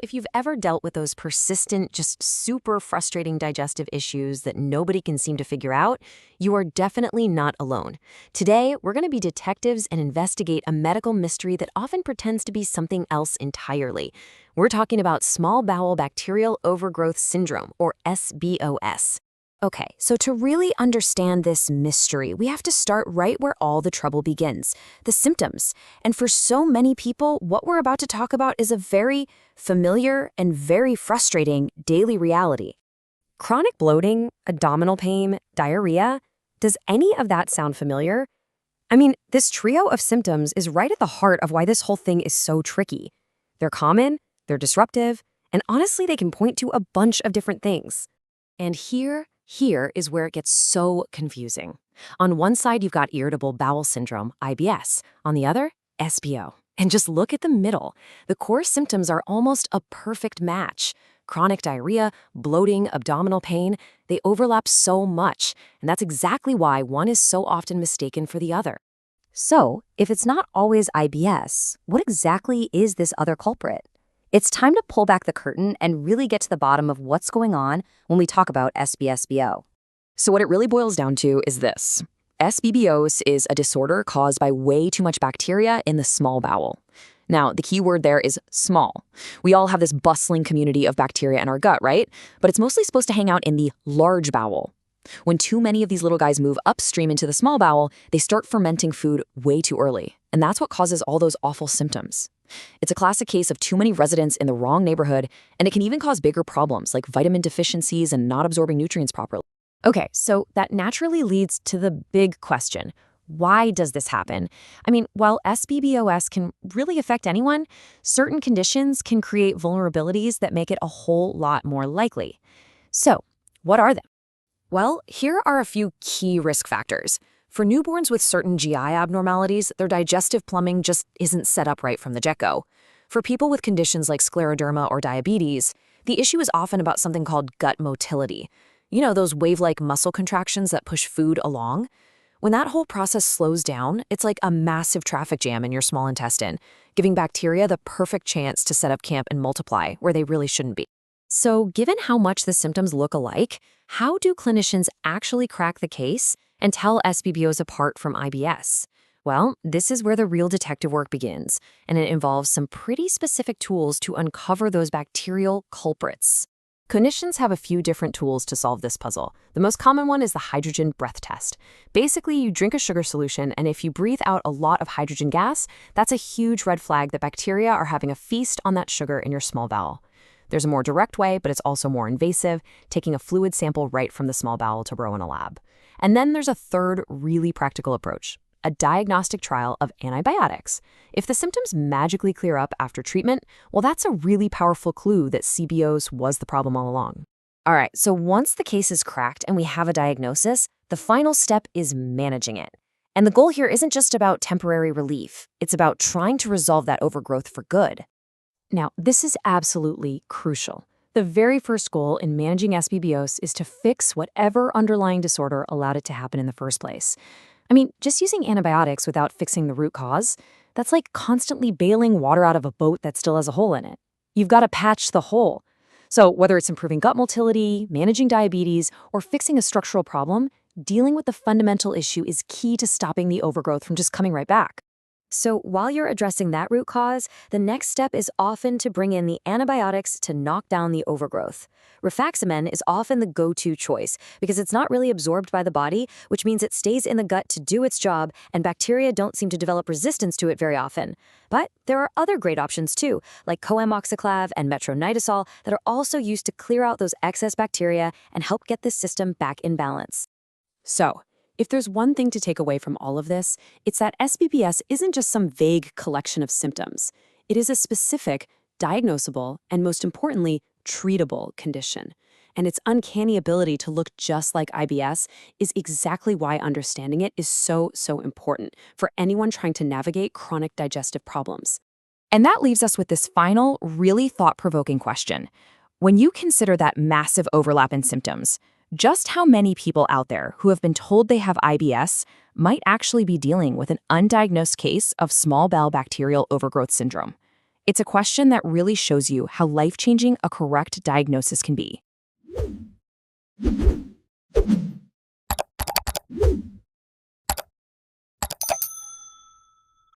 if you've ever dealt with those persistent, just super frustrating digestive issues that nobody can seem to figure out, you are definitely not alone. Today, we're going to be detectives and investigate a medical mystery that often pretends to be something else entirely. We're talking about small bowel bacterial overgrowth syndrome, or SBOS. Okay, so to really understand this mystery, we have to start right where all the trouble begins, the symptoms. And for so many people, what we're about to talk about is a very familiar and very frustrating daily reality. Chronic bloating, abdominal pain, diarrhea, does any of that sound familiar? I mean, this trio of symptoms is right at the heart of why this whole thing is so tricky. They're common, they're disruptive, and honestly, they can point to a bunch of different things. And here is where it gets so confusing. On one side, you've got irritable bowel syndrome, IBS. On the other, SBO. And just look at the middle. The core symptoms are almost a perfect match. Chronic diarrhea, bloating, abdominal pain, they overlap so much. And that's exactly why one is so often mistaken for the other. So, if it's not always IBS, what exactly is this other culprit? It's time to pull back the curtain and really get to the bottom of what's going on when we talk about SBSBO. So what it really boils down to is this. SBBOs is a disorder caused by way too much bacteria in the small bowel. Now, the key word there is small. We all have this bustling community of bacteria in our gut, right? But it's mostly supposed to hang out in the large bowel. When too many of these little guys move upstream into the small bowel, they start fermenting food way too early. And that's what causes all those awful symptoms. It's a classic case of too many residents in the wrong neighborhood, and it can even cause bigger problems like vitamin deficiencies and not absorbing nutrients properly. Okay, so that naturally leads to the big question. Why does this happen? I mean, while SBBOS can really affect anyone, certain conditions can create vulnerabilities that make it a whole lot more likely. So, what are them? Well, here are a few key risk factors. For newborns with certain GI abnormalities, their digestive plumbing just isn't set up right from the get-go. For people with conditions like scleroderma or diabetes, the issue is often about something called gut motility. You know, those wave-like muscle contractions that push food along? When that whole process slows down, it's like a massive traffic jam in your small intestine, giving bacteria the perfect chance to set up camp and multiply where they really shouldn't be. So, given how much the symptoms look alike, how do clinicians actually crack the case and tell SBBOs apart from IBS? Well, this is where the real detective work begins, and it involves some pretty specific tools to uncover those bacterial culprits. Clinicians have a few different tools to solve this puzzle. The most common one is the hydrogen breath test. Basically, you drink a sugar solution, and if you breathe out a lot of hydrogen gas, that's a huge red flag that bacteria are having a feast on that sugar in your small bowel. There's a more direct way, but it's also more invasive, taking a fluid sample right from the small bowel to grow in a lab. And then there's a third really practical approach, a diagnostic trial of antibiotics. If the symptoms magically clear up after treatment, well, that's a really powerful clue that SBOs was the problem all along. All right, so once the case is cracked and we have a diagnosis, the final step is managing it. And the goal here isn't just about temporary relief. It's about trying to resolve that overgrowth for good. Now, this is absolutely crucial. The very first goal in managing SBBOs is to fix whatever underlying disorder allowed it to happen in the first place. I mean, just using antibiotics without fixing the root cause, that's like constantly bailing water out of a boat that still has a hole in it. You've got to patch the hole. So whether it's improving gut motility, managing diabetes, or fixing a structural problem, dealing with the fundamental issue is key to stopping the overgrowth from just coming right back. So while you're addressing that root cause, the next step is often to bring in the antibiotics to knock down the overgrowth. Rifaximin is often the go-to choice because it's not really absorbed by the body, which means it stays in the gut to do its job, and bacteria don't seem to develop resistance to it very often. But there are other great options too, like coamoxiclav and metronidazole that are also used to clear out those excess bacteria and help get the system back in balance. So, if there's one thing to take away from all of this, it's that SBBS isn't just some vague collection of symptoms. It is a specific, diagnosable, and most importantly, treatable condition. And its uncanny ability to look just like IBS is exactly why understanding it is so important for anyone trying to navigate chronic digestive problems. And that leaves us with this final, really thought-provoking question. When you consider that massive overlap in symptoms, just how many people out there who have been told they have IBS might actually be dealing with an undiagnosed case of small bowel bacterial overgrowth syndrome? It's a question that really shows you how life-changing a correct diagnosis can be.